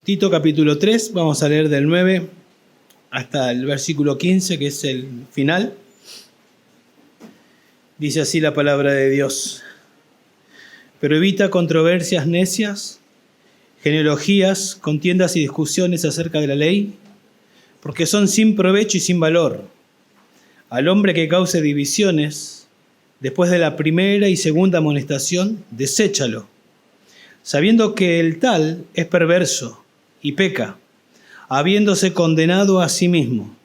Tito capítulo 3, vamos a leer del 9 hasta el versículo 15, que es el final. Dice así la palabra de Dios. Pero evita controversias necias, genealogías, contiendas y discusiones acerca de la ley, porque son sin provecho y sin valor. Al hombre que cause divisiones, después de la primera y segunda amonestación, deséchalo, sabiendo que el tal es perverso y peca, habiéndose condenado a sí mismo.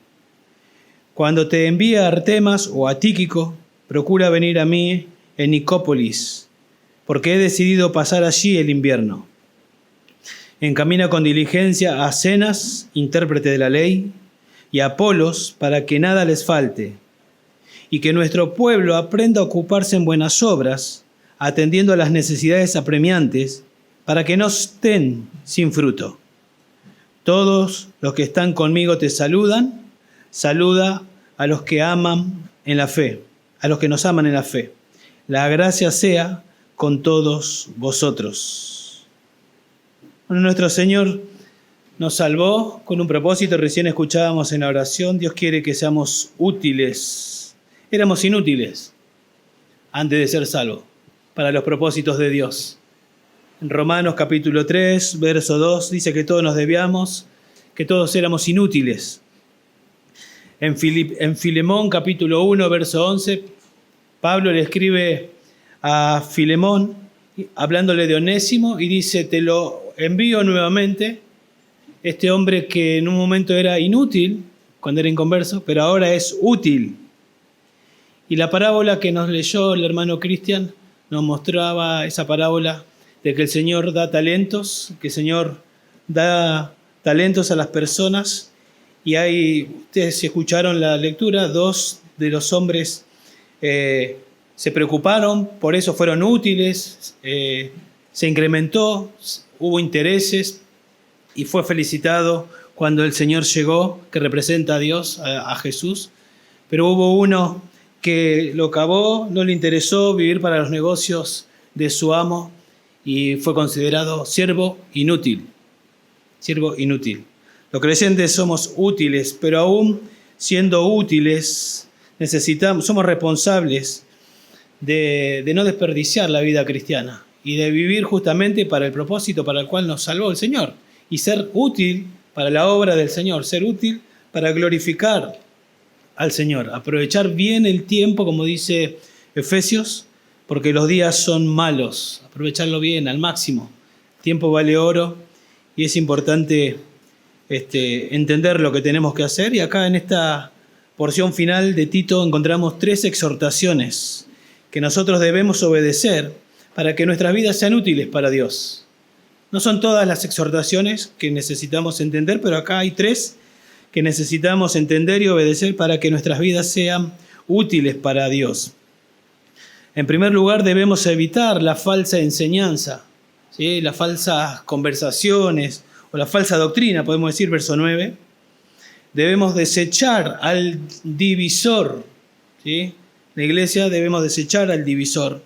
Cuando te envíe a Artemas o a Tíquico, procura venir a mí en Nicópolis, porque he decidido pasar allí el invierno. Encamina con diligencia a Zenas, intérprete de la ley, y a Apolos, para que nada les falte, y que nuestro pueblo aprenda a ocuparse en buenas obras, atendiendo a las necesidades apremiantes, para que no estén sin fruto. Todos los que están conmigo te saludan. Saluda a los que aman en la fe, a los que nos aman en la fe. La gracia sea con todos vosotros. Bueno, nuestro Señor nos salvó con un propósito. Recién escuchábamos en la oración, Dios quiere que seamos útiles. Éramos inútiles antes de ser salvos para los propósitos de Dios. En Romanos capítulo 3, verso 2, dice que todos nos debíamos, que todos éramos inútiles. En Filemón capítulo 1, verso 11, Pablo le escribe a Filemón, hablándole de Onésimo, y dice, te lo envío nuevamente, este hombre que en un momento era inútil, cuando era inconverso, pero ahora es útil. Y la parábola que nos leyó el hermano Cristian nos mostraba esa parábola de que el Señor da talentos, que el Señor da talentos a las personas, y ustedes escucharon la lectura, 2 de los hombres se preocuparon, por eso fueron útiles, se incrementó, hubo intereses, y fue felicitado cuando el Señor llegó, que representa a Dios, a Jesús, pero hubo uno que lo cavó, no le interesó vivir para los negocios de su amo, y fue considerado siervo inútil. Siervo inútil. Los creyentes somos útiles, pero aún siendo útiles, somos responsables de no desperdiciar la vida cristiana y de vivir justamente para el propósito para el cual nos salvó el Señor. Y ser útil para la obra del Señor, ser útil para glorificar al Señor. Aprovechar bien el tiempo, como dice Efesios, porque los días son malos. Aprovecharlo bien, al máximo. Tiempo vale oro y es importante entender lo que tenemos que hacer. Y acá en esta porción final de Tito encontramos 3 exhortaciones que nosotros debemos obedecer para que nuestras vidas sean útiles para Dios. No son todas las exhortaciones que necesitamos entender, pero acá hay 3 que necesitamos entender y obedecer para que nuestras vidas sean útiles para Dios. En primer lugar, debemos evitar la falsa enseñanza, ¿sí? Las falsas conversaciones o la falsa doctrina, podemos decir, verso 9. Debemos desechar al divisor, ¿sí? La iglesia debemos desechar al divisor.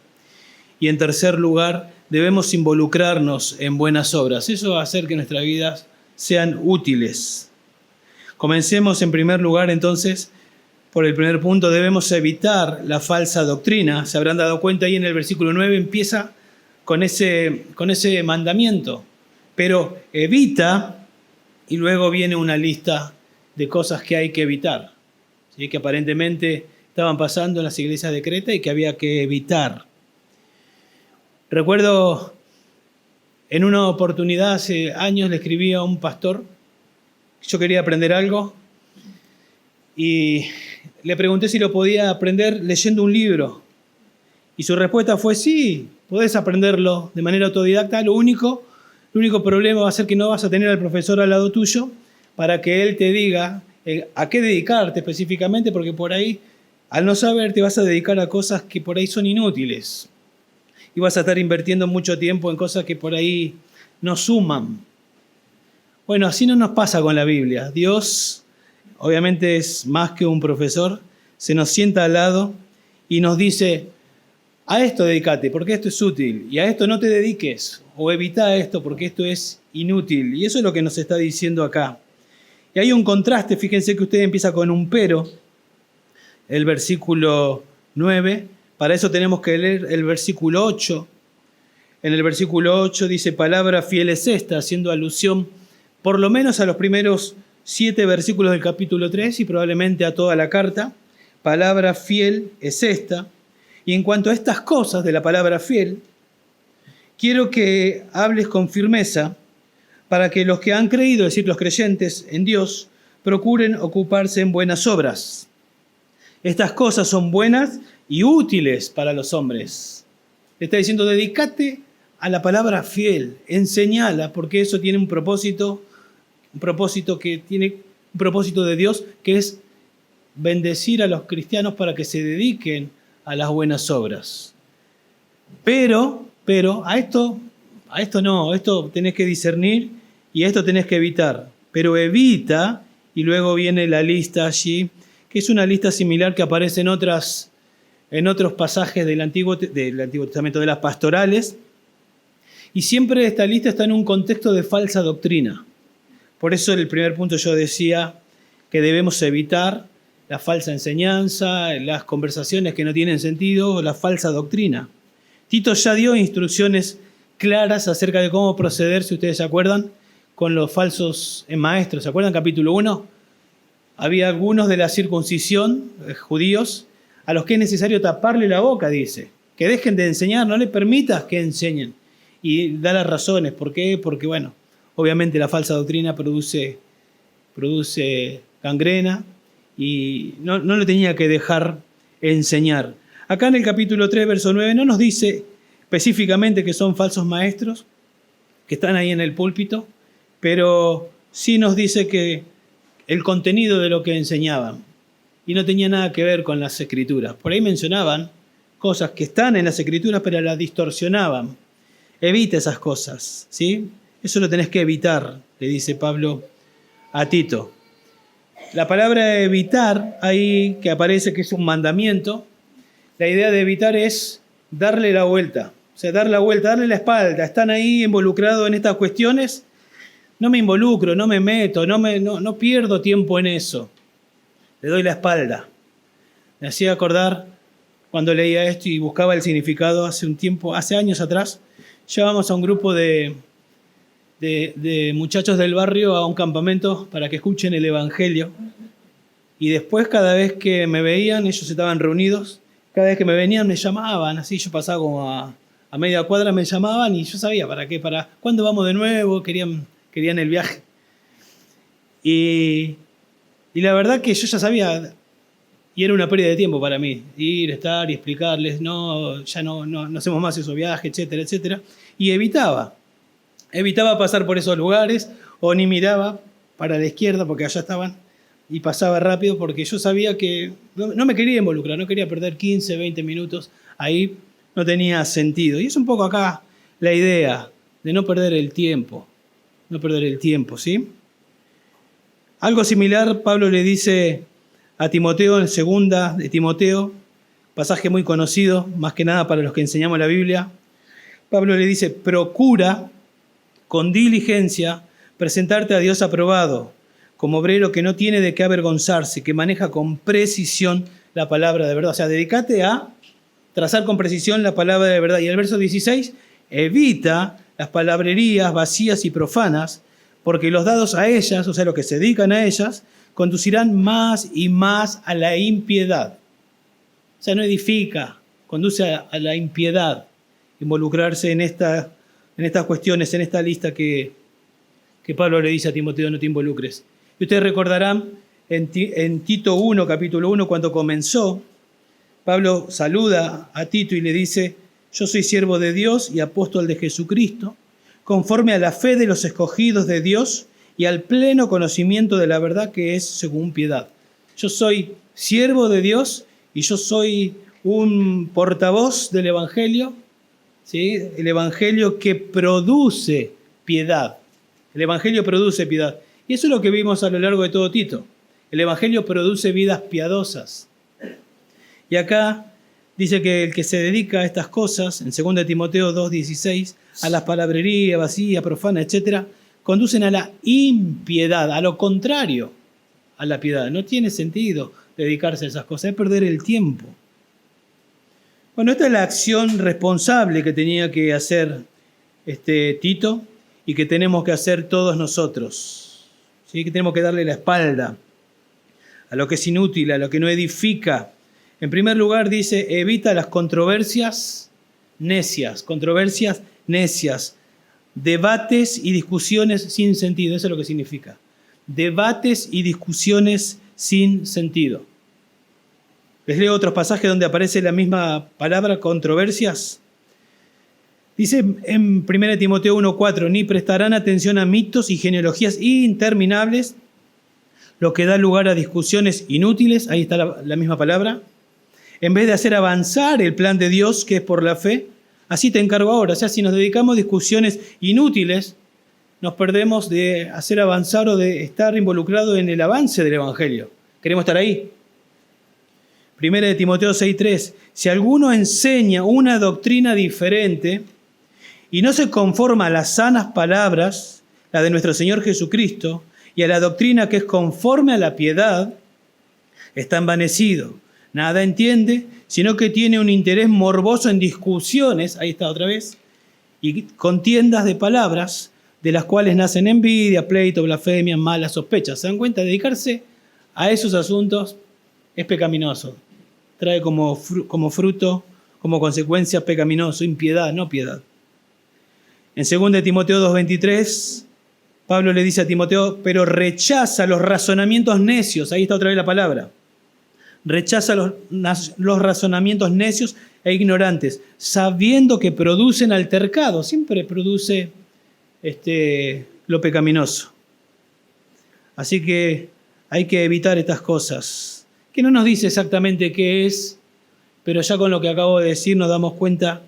Y en tercer lugar, debemos involucrarnos en buenas obras. Eso va a hacer que nuestras vidas sean útiles. Comencemos en primer lugar, entonces, por el primer punto. Debemos evitar la falsa doctrina. Se habrán dado cuenta ahí en el versículo 9, empieza con ese mandamiento. Pero evita, y luego viene una lista de cosas que hay que evitar, ¿sí? Que aparentemente estaban pasando en las iglesias de Creta y que había que evitar. Recuerdo en una oportunidad hace años le escribí a un pastor, yo quería aprender algo y le pregunté si lo podía aprender leyendo un libro. Y su respuesta fue sí, podés aprenderlo de manera autodidacta. Lo único problema va a ser que no vas a tener al profesor al lado tuyo para que él te diga a qué dedicarte específicamente, porque por ahí, al no saber, te vas a dedicar a cosas que por ahí son inútiles. Y vas a estar invirtiendo mucho tiempo en cosas que por ahí no suman. Bueno, así no nos pasa con la Biblia. Dios, obviamente, es más que un profesor, se nos sienta al lado y nos dice, a esto dedícate porque esto es útil, y a esto no te dediques, o evita esto porque esto es inútil. Y eso es lo que nos está diciendo acá. Y hay un contraste, fíjense que usted empieza con un pero, el versículo 9. Para eso tenemos que leer el versículo 8. En el versículo 8 dice, palabra fiel es esta, haciendo alusión por lo menos a los primeros 7 versículos del capítulo 3 y probablemente a toda la carta. Palabra fiel es esta. Y en cuanto a estas cosas de la palabra fiel, quiero que hables con firmeza para que los que han creído, es decir, los creyentes en Dios, procuren ocuparse en buenas obras. Estas cosas son buenas y útiles para los hombres. Le está diciendo, dedícate a la palabra fiel, enseñala, porque eso tiene un propósito de Dios, que es bendecir a los cristianos para que se dediquen a las buenas obras. Pero a esto no, esto tenés que discernir y esto tenés que evitar. Pero evita, y luego viene la lista allí, que es una lista similar que aparece en otros pasajes del Antiguo Testamento, de las pastorales, y siempre esta lista está en un contexto de falsa doctrina. Por eso en el primer punto yo decía que debemos evitar la falsa enseñanza, las conversaciones que no tienen sentido, la falsa doctrina. Tito ya dio instrucciones claras acerca de cómo proceder, si ustedes se acuerdan, con los falsos maestros. ¿Se acuerdan? Capítulo 1. Había algunos de la circuncisión, judíos, a los que es necesario taparle la boca, dice. Que dejen de enseñar, no le permitas que enseñen. Y da las razones. ¿Por qué? Porque, bueno, obviamente la falsa doctrina produce gangrena y no le tenía que dejar enseñar. Acá en el capítulo 3, verso 9, no nos dice específicamente que son falsos maestros, que están ahí en el púlpito, pero sí nos dice que el contenido de lo que enseñaban, y no tenía nada que ver con las escrituras. Por ahí mencionaban cosas que están en las escrituras, pero las distorsionaban. Evita esas cosas, ¿sí? Eso lo tenés que evitar, le dice Pablo a Tito. La palabra evitar, ahí que aparece que es un mandamiento, la idea de evitar es darle la vuelta. O sea, dar la vuelta, darle la espalda. Están ahí involucrados en estas cuestiones. No me involucro, no me meto, no pierdo tiempo en eso. Le doy la espalda. Me hacía acordar cuando leía esto y buscaba el significado hace años atrás. Llevamos a un grupo de muchachos del barrio a un campamento para que escuchen el Evangelio. Y después, cada vez que me veían, ellos estaban reunidos, cada vez que me venían me llamaban, así yo pasaba como a media cuadra, me llamaban y yo sabía para qué, para cuándo vamos de nuevo, querían el viaje. Y la verdad que yo ya sabía, y era una pérdida de tiempo para mí, ir, estar y explicarles, ya no hacemos más esos viajes, etcétera, etcétera. Y evitaba pasar por esos lugares o ni miraba para la izquierda porque allá estaban y pasaba rápido porque yo sabía que no me quería involucrar, no quería perder 15, 20 minutos, ahí no tenía sentido. Y es un poco acá la idea de no perder el tiempo, ¿sí? Algo similar Pablo le dice a Timoteo en 2 de Timoteo, pasaje muy conocido, más que nada para los que enseñamos la Biblia. Pablo le dice, procura con diligencia presentarte a Dios aprobado, como obrero que no tiene de qué avergonzarse, que maneja con precisión la palabra de verdad. O sea, dedícate a trazar con precisión la palabra de verdad. Y el verso 16, evita las palabrerías vacías y profanas, porque los dados a ellas, o sea, los que se dedican a ellas, conducirán más y más a la impiedad. O sea, no edifica, conduce a la impiedad. Involucrarse en estas cuestiones, en esta lista que Pablo le dice a Timoteo, no te involucres. Y ustedes recordarán en Tito 1, capítulo 1, cuando comenzó, Pablo saluda a Tito y le dice, yo soy siervo de Dios y apóstol de Jesucristo, conforme a la fe de los escogidos de Dios y al pleno conocimiento de la verdad que es según piedad. Yo soy siervo de Dios y yo soy un portavoz del Evangelio, ¿sí? El Evangelio que produce piedad. El Evangelio produce piedad. Y eso es lo que vimos a lo largo de todo Tito. El Evangelio produce vidas piadosas. Y acá dice que el que se dedica a estas cosas, en 2 Timoteo 2:16, a las palabrerías vacías, profanas, etc., conducen a la impiedad, a lo contrario a la piedad. No tiene sentido dedicarse a esas cosas, es perder el tiempo. Bueno, esta es la acción responsable que tenía que hacer Tito y que tenemos que hacer todos nosotros. ¿Sí? Que tenemos que darle la espalda a lo que es inútil, a lo que no edifica. En primer lugar dice, evita las controversias necias, debates y discusiones sin sentido. Eso es lo que significa. Debates y discusiones sin sentido. Les leo otros pasajes donde aparece la misma palabra, controversias. Dice en 1 Timoteo 1:4, ni prestarán atención a mitos y genealogías interminables, lo que da lugar a discusiones inútiles, ahí está la misma palabra, en vez de hacer avanzar el plan de Dios, que es por la fe. Así te encargo ahora. O sea, si nos dedicamos a discusiones inútiles, nos perdemos de hacer avanzar o de estar involucrados en el avance del Evangelio. Queremos estar ahí. 1 Timoteo 6:3, si alguno enseña una doctrina diferente y no se conforma a las sanas palabras, la de nuestro Señor Jesucristo, y a la doctrina que es conforme a la piedad, está envanecido. Nada entiende, sino que tiene un interés morboso en discusiones, ahí está otra vez, y contiendas de palabras, de las cuales nacen envidia, pleito, blasfemia, malas sospechas. ¿Se dan cuenta? Dedicarse a esos asuntos es pecaminoso. Trae como fruto, como consecuencia pecaminoso, impiedad, no piedad. En 2 Timoteo 2:23, Pablo le dice a Timoteo, pero rechaza los razonamientos necios. Ahí está otra vez la palabra. Rechaza los razonamientos necios e ignorantes, sabiendo que producen altercado. Siempre produce lo pecaminoso. Así que hay que evitar estas cosas, que no nos dice exactamente qué es, pero ya con lo que acabo de decir nos damos cuenta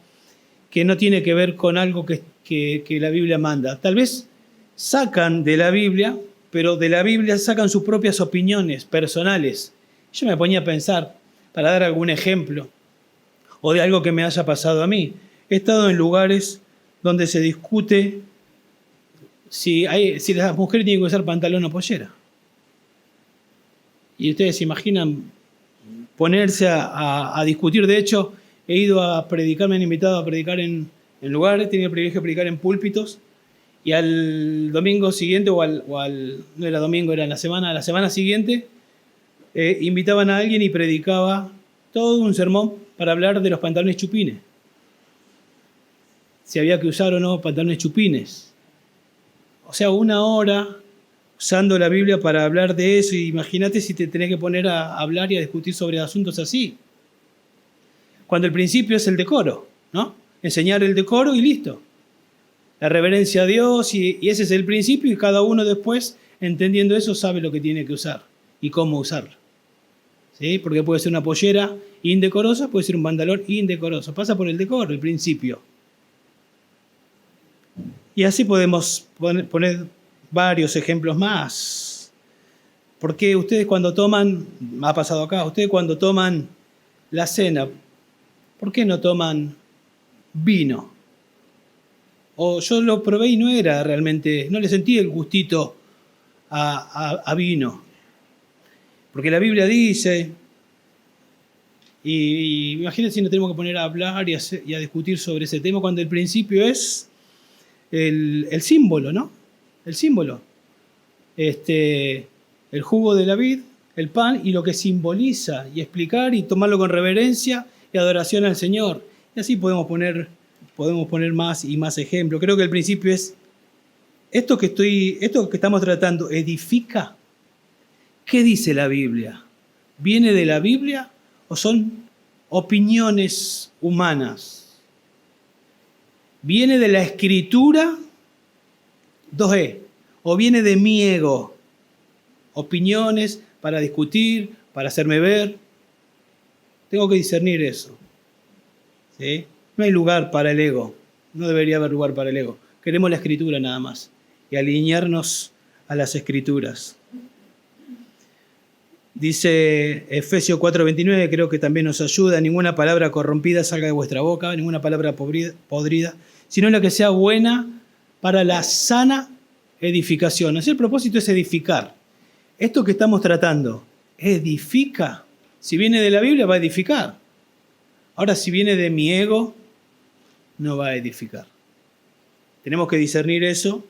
que no tiene que ver con algo que la Biblia manda. Tal vez sacan de la Biblia, pero de la Biblia sacan sus propias opiniones personales. Yo me ponía a pensar, para dar algún ejemplo, o de algo que me haya pasado a mí. He estado en lugares donde se discute si las mujeres tienen que usar pantalón o pollera. Y ustedes se imaginan ponerse a discutir. De hecho, he ido a predicar, me han invitado a predicar en lugares, he tenido el privilegio de predicar en púlpitos, y al domingo siguiente, no era domingo, era la semana siguiente, invitaban a alguien y predicaba todo un sermón para hablar de los pantalones chupines. Si había que usar o no pantalones chupines. O sea, 1 hora usando la Biblia para hablar de eso. Y imagínate si te tenés que poner a hablar y a discutir sobre asuntos así. Cuando el principio es el decoro, ¿no? Enseñar el decoro y listo. La reverencia a Dios y ese es el principio, y cada uno después, entendiendo eso, sabe lo que tiene que usar y cómo usarlo. ¿Sí? Porque puede ser una pollera indecorosa, puede ser un pantalón indecoroso. Pasa por el decoro, el principio. Y así podemos poner varios ejemplos más. Porque ustedes cuando toman, ha pasado acá, ustedes cuando toman la cena, ¿por qué no toman vino? O yo lo probé y no era realmente, no le sentí el gustito a vino. Porque la Biblia dice, y imagínense si nos tenemos que poner a hablar y a discutir sobre ese tema cuando el principio es el símbolo, ¿no? El símbolo. El jugo de la vid, el pan y lo que simboliza, y explicar y tomarlo con reverencia y adoración al Señor. Y así podemos poner más y más ejemplos. Creo que el principio es, esto que estamos tratando, ¿edifica? ¿Qué dice la Biblia? ¿Viene de la Biblia o son opiniones humanas? ¿Viene de la Escritura? 2E. ¿O viene de mi ego? Opiniones para discutir, para hacerme ver. Tengo que discernir eso. ¿Sí? No hay lugar para el ego. No debería haber lugar para el ego. Queremos la Escritura nada más. Y alinearnos a las Escrituras. Dice Efesios 4:29, creo que también nos ayuda: ninguna palabra corrompida salga de vuestra boca, ninguna palabra podrida, sino la que sea buena para la sana edificación. Así el propósito es edificar. Esto que estamos tratando, ¿edifica? Si viene de la Biblia, va a edificar. Ahora, si viene de mi ego, no va a edificar. Tenemos que discernir eso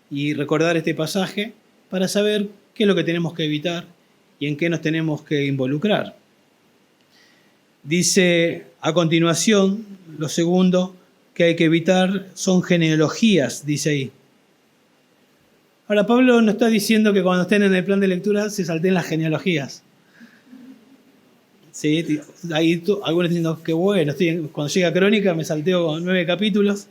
y recordar este pasaje para saber qué es lo que tenemos que evitar y en qué nos tenemos que involucrar. Dice a continuación, lo segundo que hay que evitar son genealogías, dice ahí. Ahora, Pablo no está diciendo que cuando estén en el plan de lectura se salten las genealogías. Sí, ahí algunos diciendo que bueno, cuando llega Crónica me salteo 9 capítulos.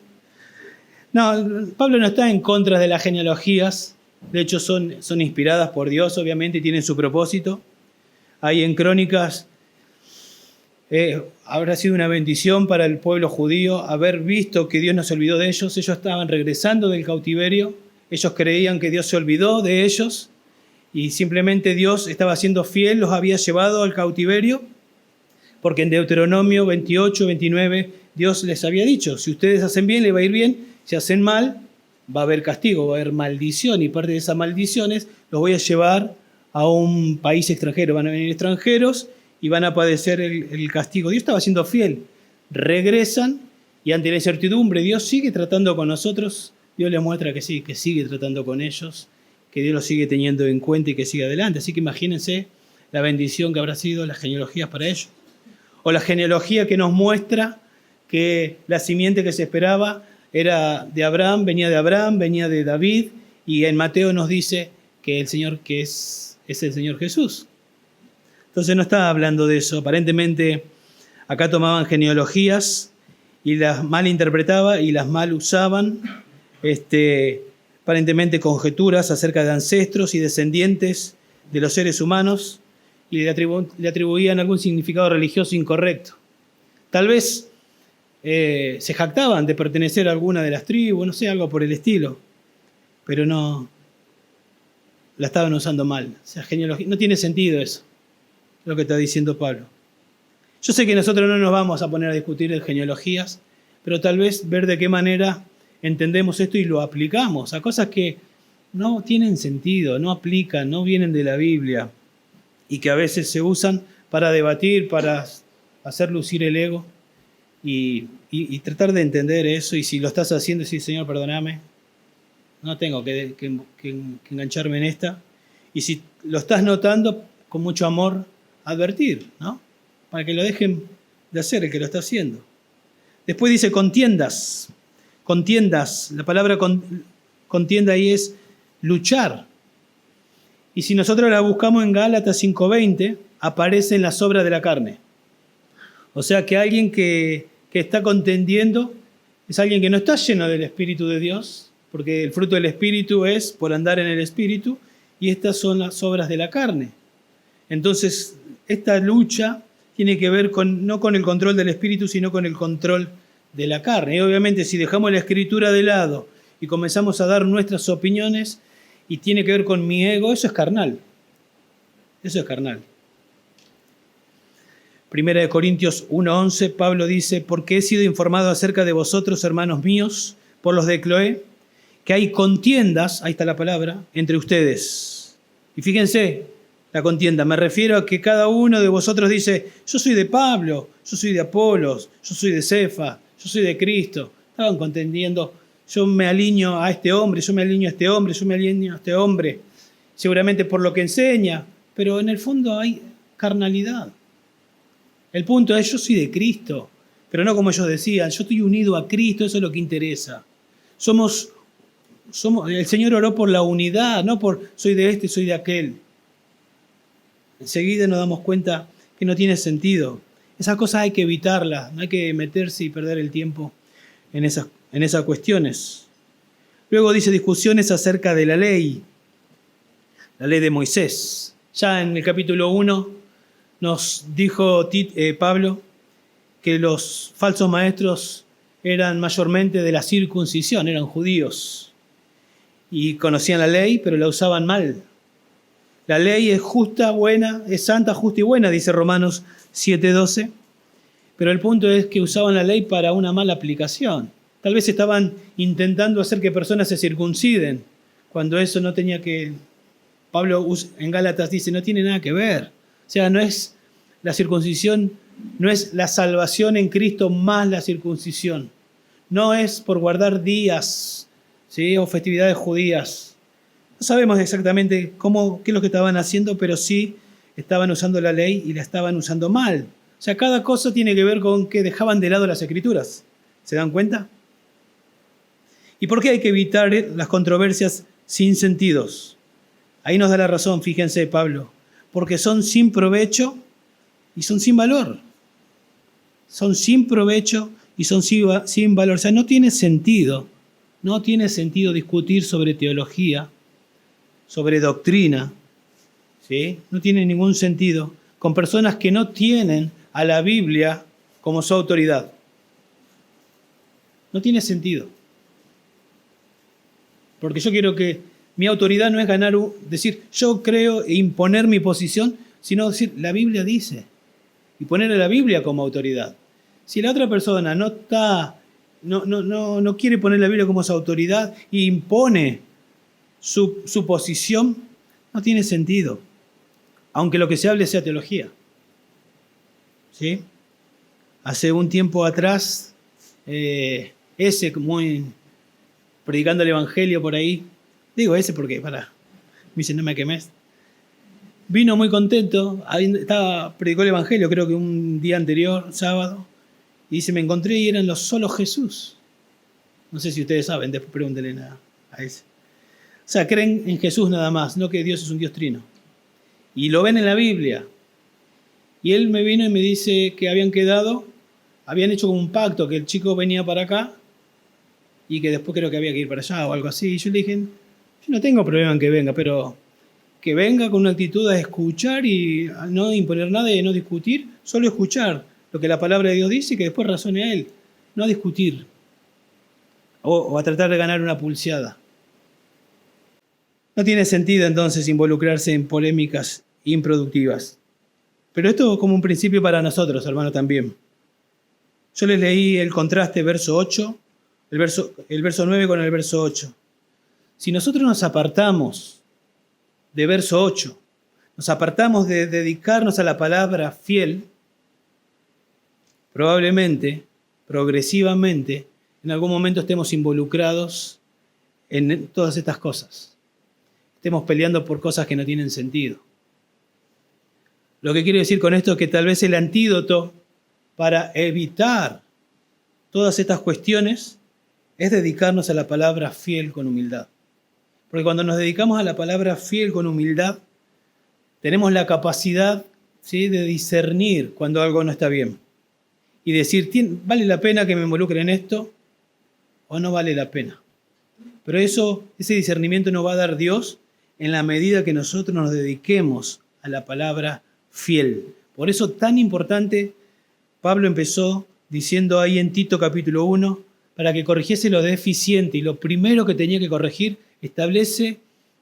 No, Pablo no está en contra de las genealogías. De hecho, son inspiradas por Dios, obviamente, y tienen su propósito. Ahí en Crónicas habrá sido una bendición para el pueblo judío haber visto que Dios no se olvidó de ellos. Ellos estaban regresando del cautiverio. Ellos creían que Dios se olvidó de ellos y simplemente Dios estaba siendo fiel, los había llevado al cautiverio, porque en Deuteronomio 28, 29, Dios les había dicho, si ustedes hacen bien, les va a ir bien, si hacen mal, va a haber castigo, va a haber maldición, y parte de esas maldiciones los voy a llevar a un país extranjero, van a venir extranjeros y van a padecer el castigo. Dios estaba siendo fiel, regresan y ante la incertidumbre, Dios sigue tratando con nosotros. Dios les muestra que sí, que sigue tratando con ellos, que Dios los sigue teniendo en cuenta y que sigue adelante. Así que imagínense la bendición que habrá sido las genealogías para ellos. O la genealogía que nos muestra que la simiente que se esperaba era de Abraham, venía de David, y en Mateo nos dice que el Señor que es el Señor Jesús. Entonces no estaba hablando de eso. Aparentemente acá tomaban genealogías y las mal interpretaban y las mal usaban. Aparentemente conjeturas acerca de ancestros y descendientes de los seres humanos y le atribuían algún significado religioso incorrecto. Tal vez se jactaban de pertenecer a alguna de las tribus, no sé, algo por el estilo, pero no, la estaban usando mal. O sea, genealogía, no tiene sentido eso, lo que está diciendo Pablo. Yo sé que nosotros no nos vamos a poner a discutir de genealogías, pero tal vez ver de qué manera entendemos esto y lo aplicamos a cosas que no tienen sentido, no aplican, no vienen de la Biblia y que a veces se usan para debatir, para hacer lucir el ego y tratar de entender eso. Y si lo estás haciendo, decir, Señor, perdóname, no tengo que engancharme en esta. Y si lo estás notando, con mucho amor, advertir, ¿no? Para que lo dejen de hacer el que lo está haciendo. Después dice contiendas. Contiendas, la palabra contienda ahí es luchar. Y si nosotros la buscamos en Gálatas 5:20, aparecen las obras de la carne. O sea que alguien que está contendiendo es alguien que no está lleno del Espíritu de Dios, porque el fruto del Espíritu es por andar en el Espíritu, y estas son las obras de la carne. Entonces, esta lucha tiene que ver no con el control del Espíritu, sino con el control de la carne. Y obviamente si dejamos la Escritura de lado y comenzamos a dar nuestras opiniones y tiene que ver con mi ego, eso es carnal. Eso es carnal. Primera de Corintios 1:11, Pablo dice, porque he sido informado acerca de vosotros, hermanos míos, por los de Cloé, que hay contiendas, ahí está la palabra, entre ustedes. Y fíjense, la contienda, me refiero a que cada uno de vosotros dice, yo soy de Pablo, yo soy de Apolos, yo soy de Cefa, yo soy de Cristo. Estaban contendiendo, yo me alineo a este hombre, yo me alineo a este hombre, yo me alineo a este hombre. Seguramente por lo que enseña, pero en el fondo hay carnalidad. El punto es, yo soy de Cristo, pero no como ellos decían, yo estoy unido a Cristo, eso es lo que interesa. El Señor oró por la unidad, no por soy de este, soy de aquel. Enseguida nos damos cuenta que no tiene sentido. Esas cosas hay que evitarlas, no hay que meterse y perder el tiempo en esas cuestiones. Luego dice discusiones acerca de la ley de Moisés. Ya en el capítulo 1 nos dijo Pablo que los falsos maestros eran mayormente de la circuncisión, eran judíos y conocían la ley, pero la usaban mal. La ley es justa, buena, es santa, justa y buena, dice Romanos 7:12, pero el punto es que usaban la ley para una mala aplicación. Tal vez estaban intentando hacer que personas se circunciden, cuando eso no tenía que... Pablo en Gálatas dice, no tiene nada que ver. O sea, no es la circuncisión, no es la salvación en Cristo más la circuncisión. No es por guardar días, ¿sí?, o festividades judías. No sabemos exactamente qué es lo que estaban haciendo, pero sí estaban usando la ley y la estaban usando mal. O sea, cada cosa tiene que ver con que dejaban de lado las Escrituras. ¿Se dan cuenta? ¿Y por qué hay que evitar las controversias sin sentidos? Ahí nos da la razón, fíjense, Pablo. Porque son sin provecho y son sin valor. Son sin provecho y son sin valor. O sea, no tiene sentido discutir sobre teología, sobre doctrina, ¿sí? No tiene ningún sentido con personas que no tienen a la Biblia como su autoridad. No tiene sentido. Porque yo quiero que mi autoridad no es decir yo creo e imponer mi posición, sino decir la Biblia dice y poner a la Biblia como autoridad. Si la otra persona no quiere poner la Biblia como su autoridad e impone su posición, no tiene sentido, aunque lo que se hable sea teología. ¿Sí? Hace un tiempo atrás, predicando el Evangelio por ahí, digo ese porque, me dicen, no me quemes, vino muy contento, predicó el Evangelio creo que un día anterior, sábado, y dice, me encontré y eran solo Jesús. No sé si ustedes saben, después pregúntenle a ese. O sea, creen en Jesús nada más, no que Dios es un Dios trino. Y lo ven en la Biblia. Y él me vino y me dice que habían hecho como un pacto, que el chico venía para acá y que después creo que había que ir para allá o algo así. Y yo le dije, yo no tengo problema en que venga, pero que venga con una actitud a escuchar y a no imponer nada y no discutir, solo escuchar lo que la palabra de Dios dice y que después razone a él, no a discutir o a tratar de ganar una pulseada. No tiene sentido entonces involucrarse en polémicas improductivas. Pero esto como un principio para nosotros, hermano, también. Yo les leí el contraste, verso 8, el verso 9 con el verso 8. Si nosotros nos apartamos de verso 8, nos apartamos de dedicarnos a la palabra fiel, probablemente, progresivamente, en algún momento estemos involucrados en todas estas cosas. Estemos peleando por cosas que no tienen sentido. Lo que quiero decir con esto es que tal vez el antídoto para evitar todas estas cuestiones es dedicarnos a la palabra fiel con humildad. Porque cuando nos dedicamos a la palabra fiel con humildad, tenemos la capacidad, ¿sí?, de discernir cuando algo no está bien. Y decir, ¿vale la pena que me involucre en esto o no vale la pena? Pero ese discernimiento nos va a dar Dios en la medida que nosotros nos dediquemos a la palabra fiel. Por eso tan importante, Pablo empezó diciendo ahí en Tito capítulo 1, para que corrigiese lo deficiente, y lo primero que tenía que corregir, establece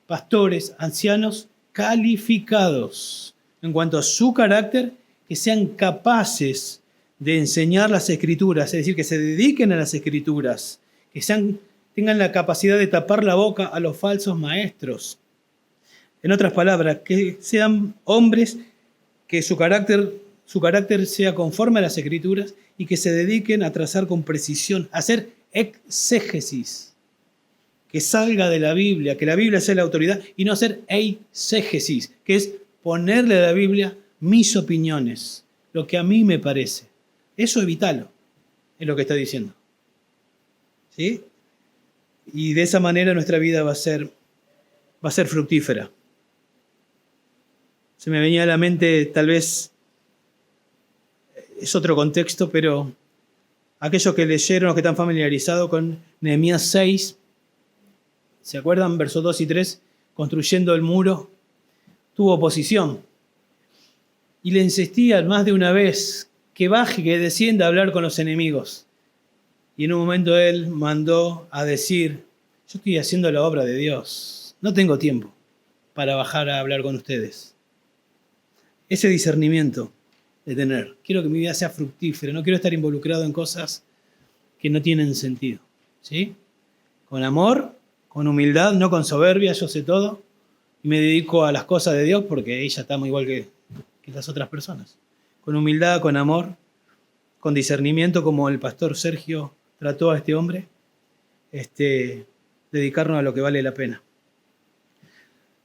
pastores, ancianos calificados en cuanto a su carácter, que sean capaces de enseñar las Escrituras, es decir, que se dediquen a las Escrituras, que tengan la capacidad de tapar la boca a los falsos maestros. En otras palabras, que sean hombres que su carácter sea conforme a las Escrituras y que se dediquen a trazar con precisión, a hacer exégesis, que salga de la Biblia, que la Biblia sea la autoridad y no hacer eisegesis, que es ponerle a la Biblia mis opiniones, lo que a mí me parece. Eso evítalo, es lo que está diciendo. ¿Sí? Y de esa manera nuestra vida va a ser fructífera. Se me venía a la mente, tal vez es otro contexto, pero aquellos que leyeron, los que están familiarizados con Nehemías 6, ¿se acuerdan? Versos 2 y 3, construyendo el muro, tuvo oposición. Y le insistían más de una vez que baje, que descienda a hablar con los enemigos. Y en un momento él mandó a decir, yo estoy haciendo la obra de Dios, no tengo tiempo para bajar a hablar con ustedes. Ese discernimiento de tener, quiero que mi vida sea fructífera, no quiero estar involucrado en cosas que no tienen sentido. ¿Sí? Con amor, con humildad, no con soberbia, yo sé todo, y me dedico a las cosas de Dios porque ella está muy igual que las otras personas. Con humildad, con amor, con discernimiento, como el pastor Sergio trató a este hombre, dedicarnos a lo que vale la pena.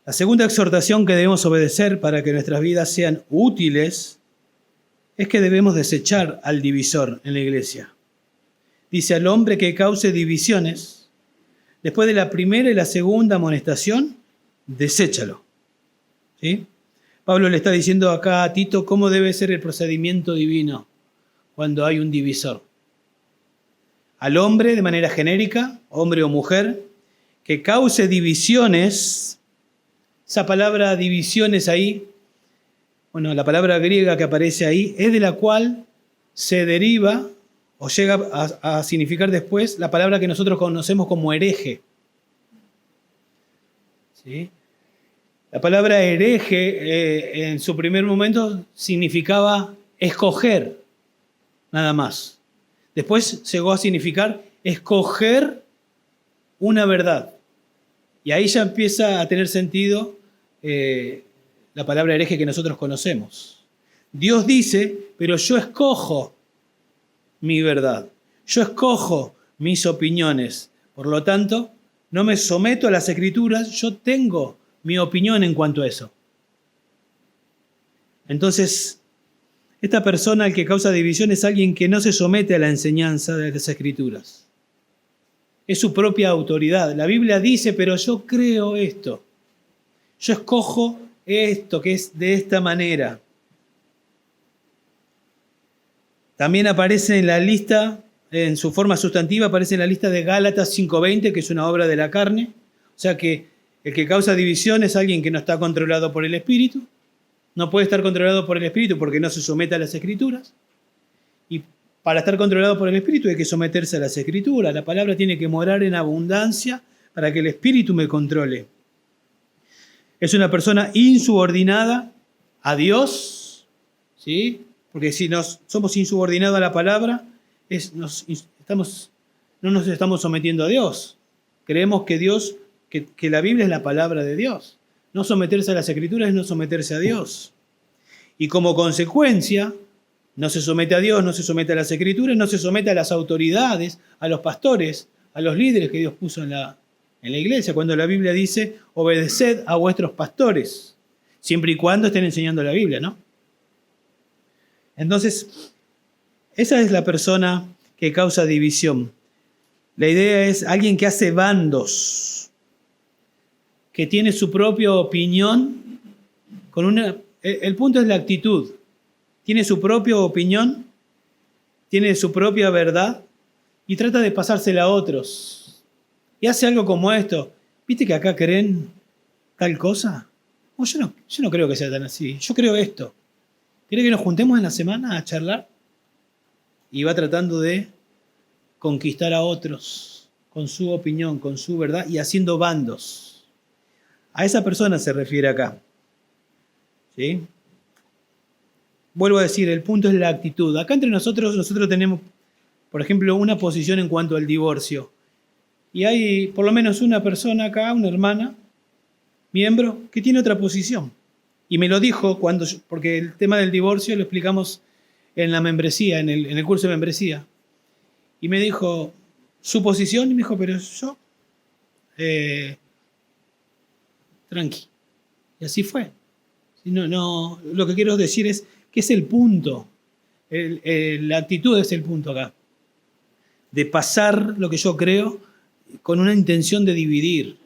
La segunda exhortación que debemos obedecer para que nuestras vidas sean útiles es que debemos desechar al divisor en la iglesia. Dice, al hombre que cause divisiones, después de la primera y la segunda amonestación, deséchalo. ¿Sí? Pablo le está diciendo acá a Tito cómo debe ser el procedimiento divino cuando hay un divisor. Al hombre, de manera genérica, hombre o mujer, que cause divisiones. Esa palabra divisiones ahí, bueno, la palabra griega que aparece ahí, es de la cual se deriva o llega a significar después la palabra que nosotros conocemos como hereje. ¿Sí? La palabra hereje en su primer momento significaba escoger, nada más. Después llegó a significar escoger una verdad. Y ahí ya empieza a tener sentido la palabra hereje que nosotros conocemos. Dios dice, pero yo escojo mi verdad. Yo escojo mis opiniones. Por lo tanto, no me someto a las Escrituras, yo tengo mi opinión en cuanto a eso. Entonces, esta persona al que causa división es alguien que no se somete a la enseñanza de las Escrituras. Es su propia autoridad. La Biblia dice, pero yo creo esto. Yo escojo esto, que es de esta manera. También aparece en la lista, en su forma sustantiva, aparece en la lista de Gálatas 5:20, que es una obra de la carne. O sea que el que causa división es alguien que no está controlado por el Espíritu. No puede estar controlado por el Espíritu porque no se somete a las Escrituras. Y para estar controlado por el Espíritu hay que someterse a las Escrituras. La palabra tiene que morar en abundancia para que el Espíritu me controle. Es una persona insubordinada a Dios, ¿sí? Porque si somos insubordinados a la palabra, no nos estamos sometiendo a Dios. Creemos que la Biblia es la palabra de Dios. No someterse a las Escrituras es no someterse a Dios. Y como consecuencia, no se somete a Dios, no se somete a las Escrituras, no se somete a las autoridades, a los pastores, a los líderes que Dios puso en la iglesia, cuando la Biblia dice, obedeced a vuestros pastores, siempre y cuando estén enseñando la Biblia, ¿no? Entonces, esa es la persona que causa división. La idea es alguien que hace bandos, que tiene su propia opinión, el punto es la actitud. Tiene su propia opinión, tiene su propia verdad y trata de pasársela a otros. Y hace algo como esto. ¿Viste que acá creen tal cosa? Oh, yo no creo que sea tan así. Yo creo esto. ¿Quiere que nos juntemos en la semana a charlar? Y va tratando de conquistar a otros con su opinión, con su verdad y haciendo bandos. A esa persona se refiere acá. ¿Sí? Vuelvo a decir, el punto es la actitud. Acá entre nosotros tenemos, por ejemplo, una posición en cuanto al divorcio. Y hay por lo menos una persona acá, una hermana, miembro, que tiene otra posición. Y me lo dijo porque el tema del divorcio lo explicamos en la membresía, en el curso de membresía. Y me dijo su posición y me dijo, pero yo, tranqui. Y así fue. No, lo que quiero decir es que es el punto. La actitud es el punto acá. De pasar lo que yo creo con una intención de dividir,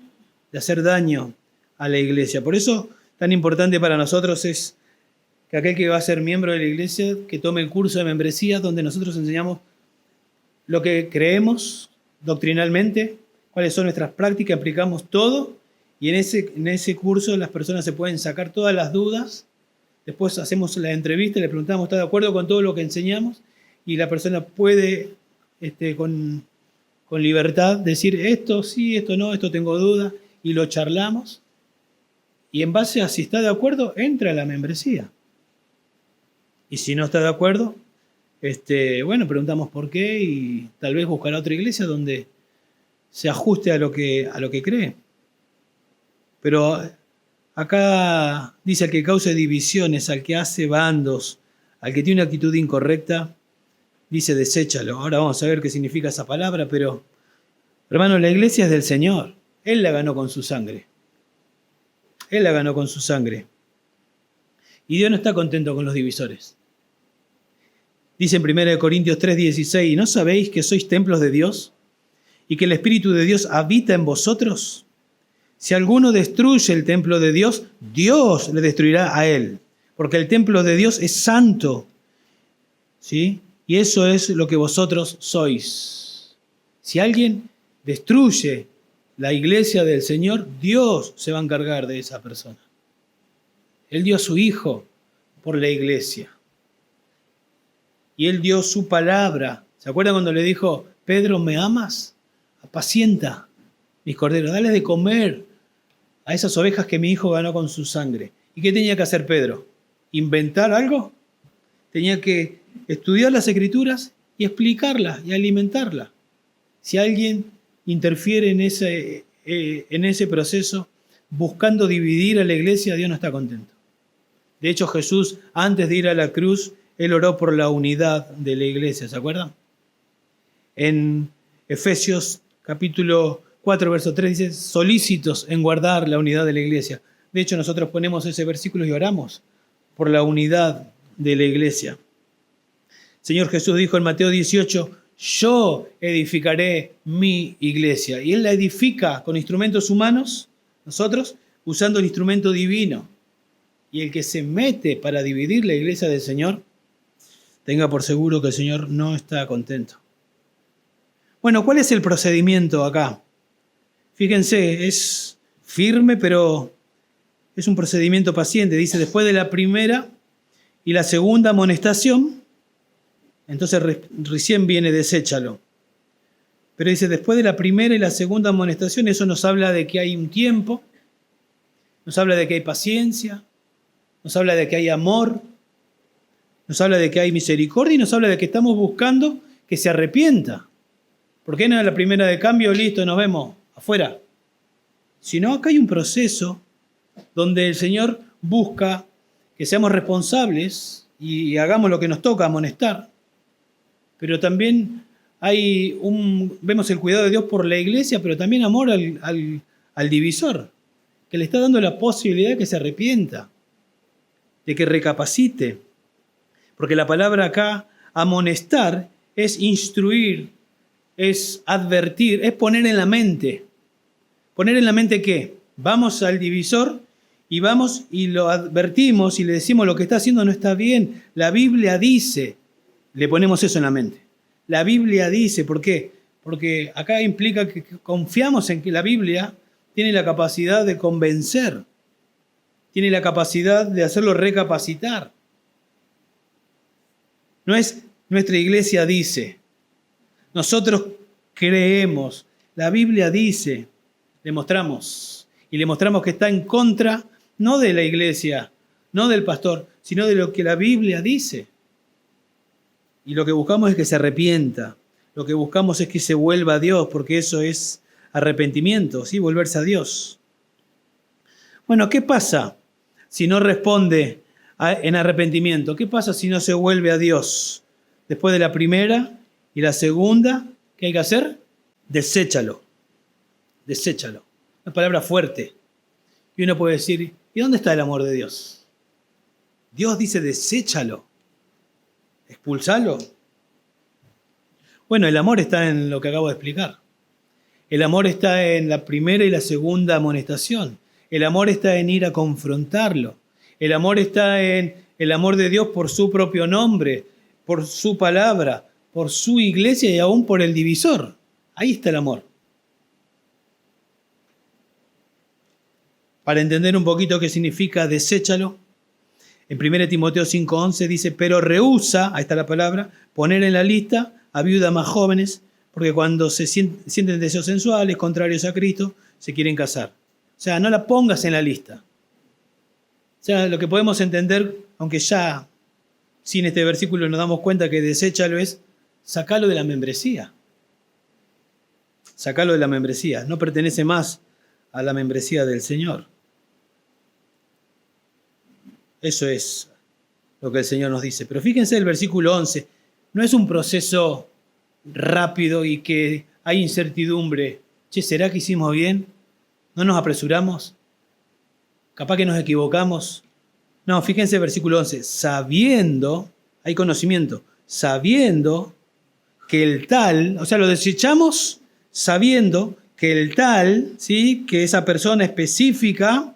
de hacer daño a la iglesia. Por eso tan importante para nosotros es que aquel que va a ser miembro de la iglesia, que tome el curso de membresía donde nosotros enseñamos lo que creemos doctrinalmente, cuáles son nuestras prácticas, aplicamos todo y en ese curso las personas se pueden sacar todas las dudas. Después hacemos la entrevista, le preguntamos, ¿está de acuerdo con todo lo que enseñamos? Y la persona puede con libertad decir esto sí, esto no, esto tengo duda, y lo charlamos. Y en base a si está de acuerdo, entra a la membresía. Y si no está de acuerdo, preguntamos por qué y tal vez buscará otra iglesia donde se ajuste a lo que cree. Pero acá dice: al que cause divisiones, al que hace bandos, al que tiene una actitud incorrecta, dice deséchalo. Ahora vamos a ver qué significa esa palabra, pero hermano, la iglesia es del Señor. Él la ganó con su sangre. Él la ganó con su sangre. Y Dios no está contento con los divisores. Dice en 1 Corintios 3:16: ¿no sabéis que sois templos de Dios y que el Espíritu de Dios habita en vosotros? Si alguno destruye el templo de Dios, Dios le destruirá a él, porque el templo de Dios es santo, ¿sí? Y eso es lo que vosotros sois. Si alguien destruye la iglesia del Señor, Dios se va a encargar de esa persona. Él dio a su Hijo por la iglesia. Y Él dio su palabra. ¿Se acuerdan cuando le dijo: Pedro, ¿me amas? Apacienta mis corderos, dale de comer a esas ovejas que mi Hijo ganó con su sangre. ¿Y qué tenía que hacer Pedro? ¿Inventar algo? Tenía que estudiar las Escrituras y explicarlas y alimentarlas. Si alguien interfiere en ese proceso buscando dividir a la iglesia, Dios no está contento. De hecho, Jesús, antes de ir a la cruz, Él oró por la unidad de la iglesia, ¿se acuerdan? En Efesios capítulo 4, verso 3 dice: solícitos en guardar la unidad de la iglesia. De hecho, nosotros ponemos ese versículo y oramos por la unidad de la iglesia. Señor Jesús dijo en Mateo 18: yo edificaré mi iglesia. Y Él la edifica con instrumentos humanos, nosotros usando el instrumento divino. Y el que se mete para dividir la iglesia del Señor, tenga por seguro que el Señor no está contento. Bueno, ¿cuál es el procedimiento acá? Fíjense, es firme, pero es un procedimiento paciente. Dice: después de la primera y la segunda amonestación, entonces recién viene deséchalo. Pero dice: después de la primera y la segunda amonestación, eso nos habla de que hay un tiempo, nos habla de que hay paciencia, nos habla de que hay amor, nos habla de que hay misericordia y nos habla de que estamos buscando que se arrepienta. ¿Por qué no es la primera de cambio? Listo, nos vemos afuera. Sino acá hay un proceso donde el Señor busca que seamos responsables y hagamos lo que nos toca, amonestar. Pero también vemos el cuidado de Dios por la iglesia, pero también amor al divisor, que le está dando la posibilidad de que se arrepienta, de que recapacite. Porque la palabra acá, amonestar, es instruir, es advertir, es poner en la mente. ¿Poner en la mente qué? Vamos al divisor y vamos y lo advertimos y le decimos: lo que está haciendo no está bien. La Biblia dice, le ponemos eso en la mente. La Biblia dice, ¿por qué? Porque acá implica que confiamos en que la Biblia tiene la capacidad de convencer, tiene la capacidad de hacerlo recapacitar. No es nuestra iglesia dice, nosotros creemos, la Biblia dice, le mostramos. Y le mostramos que está en contra, no de la iglesia, no del pastor, sino de lo que la Biblia dice. Y lo que buscamos es que se arrepienta. Lo que buscamos es que se vuelva a Dios, porque eso es arrepentimiento, ¿sí? Volverse a Dios. Bueno, ¿qué pasa si no responde en arrepentimiento? ¿Qué pasa si no se vuelve a Dios? Después de la primera y la segunda, ¿qué hay que hacer? Deséchalo. Deséchalo. Una palabra fuerte. Y uno puede decir: ¿y dónde está el amor de Dios? Dios dice: deséchalo. Expulsalo. Bueno, el amor está en lo que acabo de explicar. El amor está en la primera y la segunda amonestación. El amor está en ir a confrontarlo. El amor está en el amor de Dios por su propio nombre, por su palabra, por su iglesia y aún por el divisor. Ahí está el amor. Para entender un poquito qué significa deséchalo, en 1 Timoteo 5:11 dice: pero rehúsa, ahí está la palabra, poner en la lista a viudas más jóvenes, porque cuando se sienten deseos sensuales, contrarios a Cristo, se quieren casar. O sea, no la pongas en la lista. O sea, lo que podemos entender, aunque ya sin este versículo nos damos cuenta que deséchalo, es sacarlo de la membresía. sacalo de la membresía, no pertenece más a la membresía del Señor. Eso es lo que el Señor nos dice. Pero fíjense el versículo 11, no es un proceso rápido y que hay incertidumbre. Che, ¿será que hicimos bien? ¿No nos apresuramos? ¿Capaz que nos equivocamos? No, fíjense el versículo 11, sabiendo, hay conocimiento, sabiendo que el tal, o sea, lo desechamos sabiendo que el tal, ¿sí?, que esa persona específica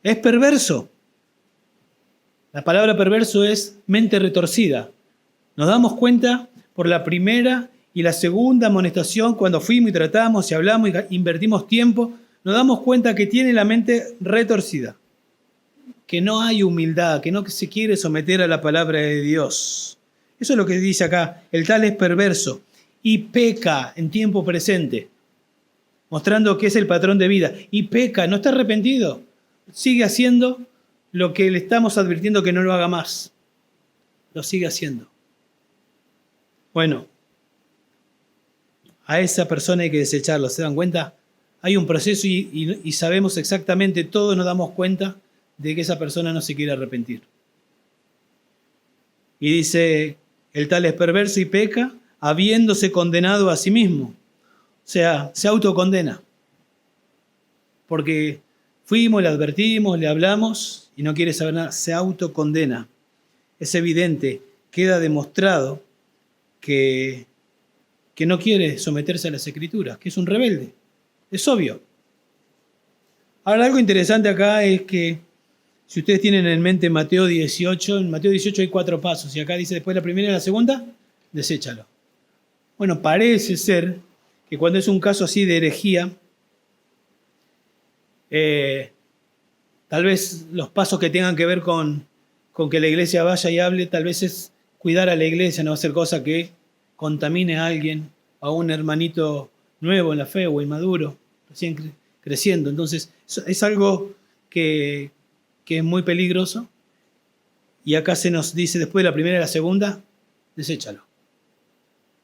es perverso. La palabra perverso es mente retorcida. Nos damos cuenta por la primera y la segunda amonestación, cuando fuimos y tratamos y hablamos y invertimos tiempo, nos damos cuenta que tiene la mente retorcida, que no hay humildad, que no se quiere someter a la palabra de Dios. Eso es lo que dice acá, el tal es perverso y peca en tiempo presente, mostrando que es el patrón de vida. Y peca, no está arrepentido, sigue haciendo lo que le estamos advirtiendo que no lo haga más. Lo sigue haciendo. Bueno, a esa persona hay que desecharlo, ¿se dan cuenta? Hay un proceso y sabemos exactamente, todos nos damos cuenta de que esa persona no se quiere arrepentir. Y dice, el tal es perverso y peca, habiéndose condenado a sí mismo. O sea, se autocondena. Porque fuimos, le advertimos, le hablamos y no quiere saber nada, se autocondena. Es evidente, queda demostrado que no quiere someterse a las Escrituras, que es un rebelde. Es obvio. Ahora, algo interesante acá es que si ustedes tienen en mente Mateo 18, en Mateo 18 hay 4 pasos, y acá dice después la primera y la segunda, deséchalo. Bueno, parece ser que cuando es un caso así de herejía, tal vez los pasos que tengan que ver con que la iglesia vaya y hable, tal vez es cuidar a la iglesia, no hacer cosa que contamine a alguien, a un hermanito nuevo en la fe o inmaduro, recién creciendo. Entonces, es algo que es muy peligroso. Y acá se nos dice después de la primera y la segunda, deséchalo.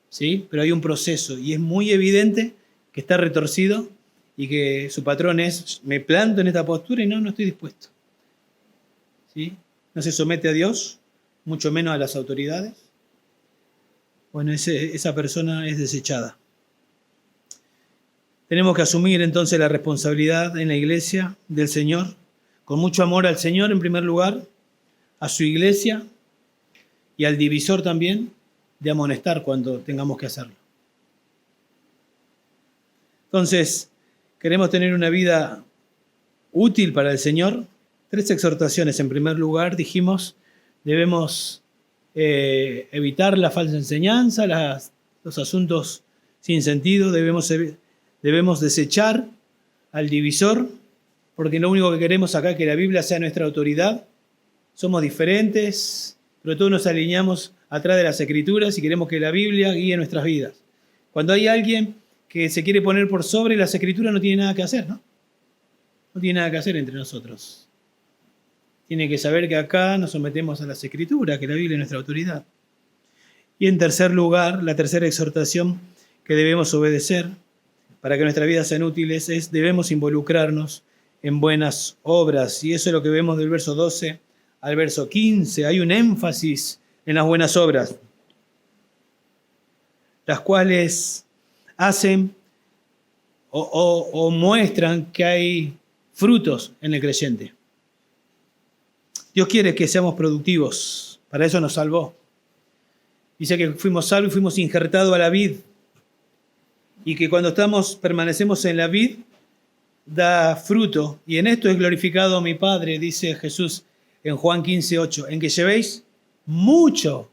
¿Sí? Pero hay un proceso y es muy evidente que está retorcido y que su patrón es, me planto en esta postura y no estoy dispuesto. ¿Sí? No se somete a Dios, mucho menos a las autoridades. Bueno, esa persona es desechada. Tenemos que asumir entonces la responsabilidad en la iglesia del Señor, con mucho amor al Señor en primer lugar, a su iglesia y al divisor también, de amonestar cuando tengamos que hacerlo. Entonces, queremos tener una vida útil para el Señor. 3 exhortaciones. En primer lugar, dijimos, debemos evitar la falsa enseñanza, los asuntos sin sentido, debemos desechar al divisor, porque lo único que queremos acá es que la Biblia sea nuestra autoridad. Somos diferentes, pero todos nos alineamos atrás de las Escrituras y queremos que la Biblia guíe nuestras vidas. Cuando hay alguien que se quiere poner por sobre las Escrituras, no tiene nada que hacer, ¿no? No tiene nada que hacer entre nosotros. Tiene que saber que acá nos sometemos a las Escrituras, que la Biblia es nuestra autoridad. Y en tercer lugar, la tercera exhortación que debemos obedecer para que nuestras vidas sean útiles es debemos involucrarnos en buenas obras. Y eso es lo que vemos del verso 12 al verso 15. Hay un énfasis en las buenas obras, las cuales hacen o muestran que hay frutos en el creyente. Dios quiere que seamos productivos, para eso nos salvó. Dice que fuimos salvos y fuimos injertados a la vid, y que cuando permanecemos en la vid, da fruto, y en esto es glorificado mi Padre, dice Jesús en Juan 15:8, en que llevéis mucho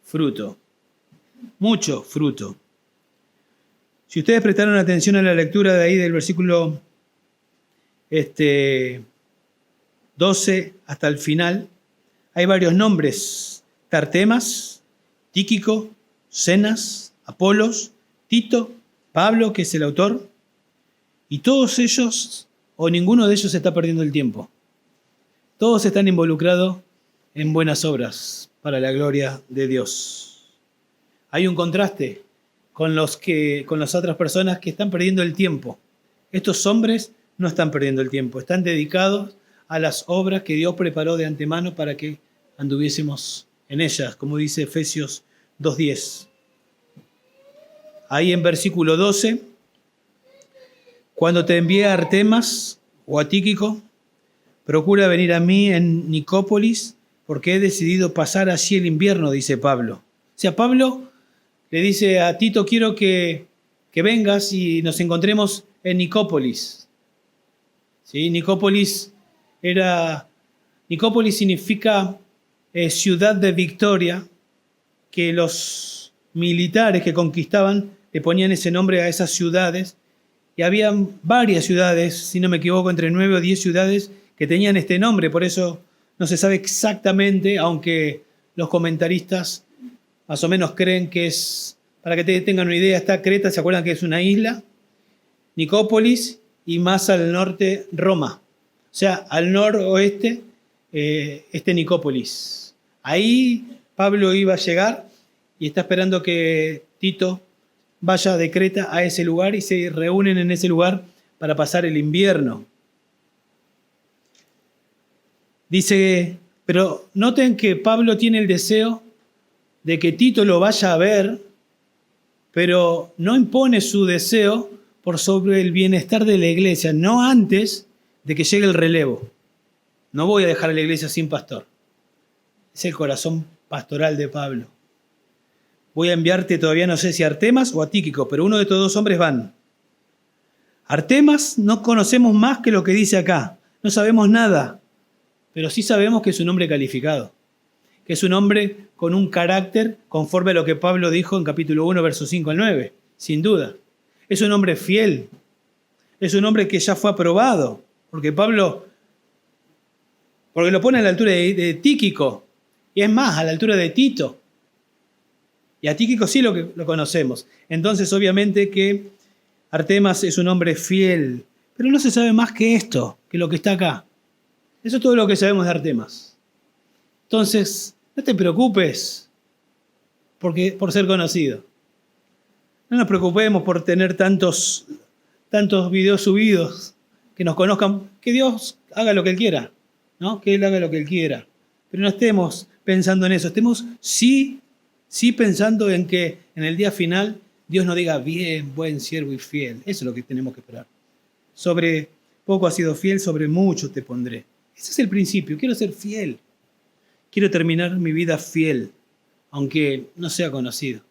fruto. Mucho fruto. Si ustedes prestaron atención a la lectura de ahí del versículo 12 hasta el final, hay varios nombres: Tartemas, Tíquico, Zenas, Apolos, Tito, Pablo, que es el autor, y todos ellos, o ninguno de ellos, está perdiendo el tiempo. Todos están involucrados en buenas obras para la gloria de Dios. Hay un contraste con las otras personas que están perdiendo el tiempo. Estos hombres no están perdiendo el tiempo, están dedicados a las obras que Dios preparó de antemano para que anduviésemos en ellas, como dice Efesios 2:10. Ahí en versículo 12, cuando te envíe a Artemas o a Tíquico, procura venir a mí en Nicópolis, porque he decidido pasar allí el invierno, dice Pablo. O sea, Pablo le dice a Tito, quiero que vengas y nos encontremos en Nicópolis. ¿Sí? Nicópolis significa ciudad de victoria, que los militares que conquistaban le ponían ese nombre a esas ciudades, y había varias ciudades, si no me equivoco, entre 9 o 10 ciudades que tenían este nombre, por eso no se sabe exactamente, aunque los comentaristas más o menos creen que es, para que tengan una idea, está Creta, ¿se acuerdan que es una isla? Nicópolis y más al norte Roma. O sea, al noroeste Nicópolis. Ahí Pablo iba a llegar y está esperando que Tito vaya de Creta a ese lugar y se reúnen en ese lugar para pasar el invierno. Dice, pero noten que Pablo tiene el deseo de que Tito lo vaya a ver, pero no impone su deseo por sobre el bienestar de la iglesia, no antes de que llegue el relevo. No voy a dejar a la iglesia sin pastor. Es el corazón pastoral de Pablo. Voy a enviarte, todavía no sé si a Artemas o a Tíquico, pero uno de estos dos hombres van. Artemas no conocemos más que lo que dice acá. No sabemos nada, pero sí sabemos que es un hombre calificado, que es un hombre con un carácter conforme a lo que Pablo dijo en capítulo 1, versos 5 al 9, sin duda. Es un hombre fiel, es un hombre que ya fue aprobado, porque lo pone a la altura de Tíquico, y es más, a la altura de Tito. Y a Tíquico sí lo conocemos. Entonces, obviamente que Artemas es un hombre fiel, pero no se sabe más que esto, que lo que está acá. Eso es todo lo que sabemos de Artemas. Entonces, no te preocupes por ser conocido. No nos preocupemos por tener tantos videos subidos, que nos conozcan, que Dios haga lo que Él quiera, ¿no? Que Él haga lo que Él quiera. Pero no estemos pensando en eso, estemos sí pensando en que en el día final Dios nos diga, bien, buen siervo y fiel. Eso es lo que tenemos que esperar. Sobre poco has sido fiel, sobre mucho te pondré. Ese es el principio, quiero ser fiel. Quiero terminar mi vida fiel, aunque no sea conocido.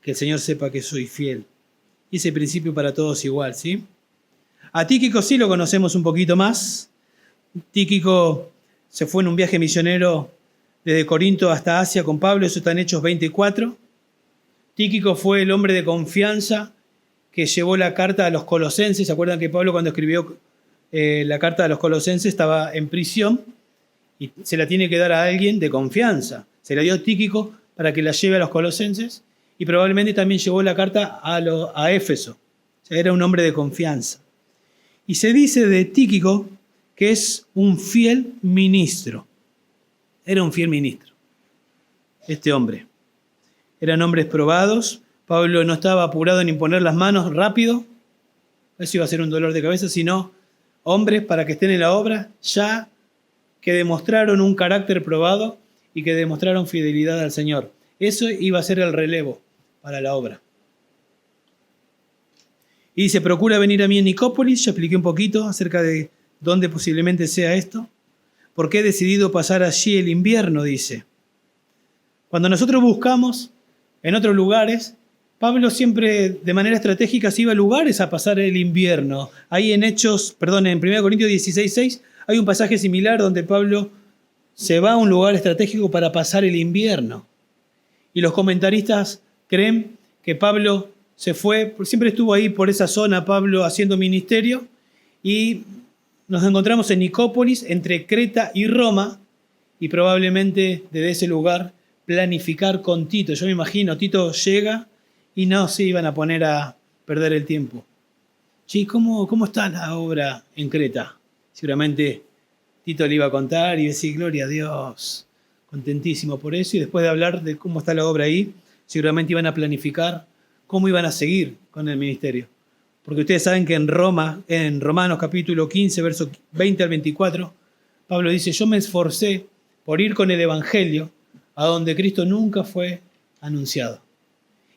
Que el Señor sepa que soy fiel. Y ese principio para todos igual, ¿sí? A Tíquico sí lo conocemos un poquito más. Tíquico se fue en un viaje misionero desde Corinto hasta Asia con Pablo, eso está en Hechos 24. Tíquico fue el hombre de confianza que llevó la carta a los colosenses. ¿Se acuerdan que Pablo cuando escribió la carta a los colosenses estaba en prisión y se la tiene que dar a alguien de confianza? Se la dio a Tíquico para que la lleve a los colosenses y probablemente también llevó la carta a Éfeso. O sea, era un hombre de confianza. Y se dice de Tíquico que es un fiel ministro. Era un fiel ministro, este hombre. Eran hombres probados. Pablo no estaba apurado en imponer las manos rápido. Eso iba a ser un dolor de cabeza, sino hombres para que estén en la obra, ya que demostraron un carácter probado y que demostraron fidelidad al Señor. Eso iba a ser el relevo para la obra. Y dice, procura venir a mí en Nicópolis. Ya expliqué un poquito acerca de dónde posiblemente sea esto. Porque he decidido pasar allí el invierno, dice. Cuando nosotros buscamos en otros lugares, Pablo siempre de manera estratégica se iba a lugares a pasar el invierno. Ahí en en 1 Corintios 16:6 hay un pasaje similar donde Pablo se va a un lugar estratégico para pasar el invierno. Y los comentaristas creen que Pablo se fue, siempre estuvo ahí por esa zona Pablo haciendo ministerio, y nos encontramos en Nicópolis, entre Creta y Roma, y probablemente desde ese lugar planificar con Tito. Yo me imagino, Tito llega y no se iban a poner a perder el tiempo. Sí, ¿cómo está la obra en Creta? Seguramente Tito le iba a contar y decir, gloria a Dios, contentísimo por eso. Y después de hablar de cómo está la obra ahí, seguramente iban a planificar cómo iban a seguir con el ministerio. Porque ustedes saben que en Romanos capítulo 15, versos 20 al 24, Pablo dice, yo me esforcé por ir con el Evangelio a donde Cristo nunca fue anunciado.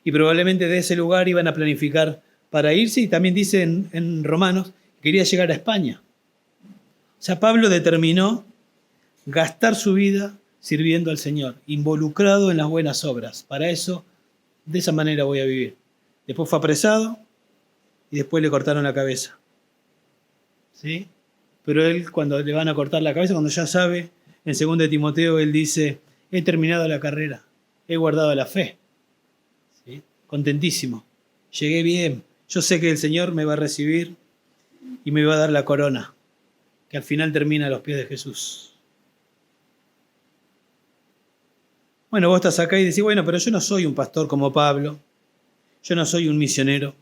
Y probablemente de ese lugar iban a planificar para irse, y también dice en Romanos que quería llegar a España. O sea, Pablo determinó gastar su vida sirviendo al Señor, involucrado en las buenas obras. Para eso, de esa manera voy a vivir. Después fue apresado y después le cortaron la cabeza. ¿Sí? Pero él, cuando le van a cortar la cabeza, cuando ya sabe, en 2 de Timoteo, él dice, he terminado la carrera, he guardado la fe. ¿Sí? Contentísimo. Llegué bien. Yo sé que el Señor me va a recibir y me va a dar la corona, que al final termina a los pies de Jesús. Bueno, vos estás acá y decís, bueno, pero yo no soy un pastor como Pablo, yo no soy un misionero,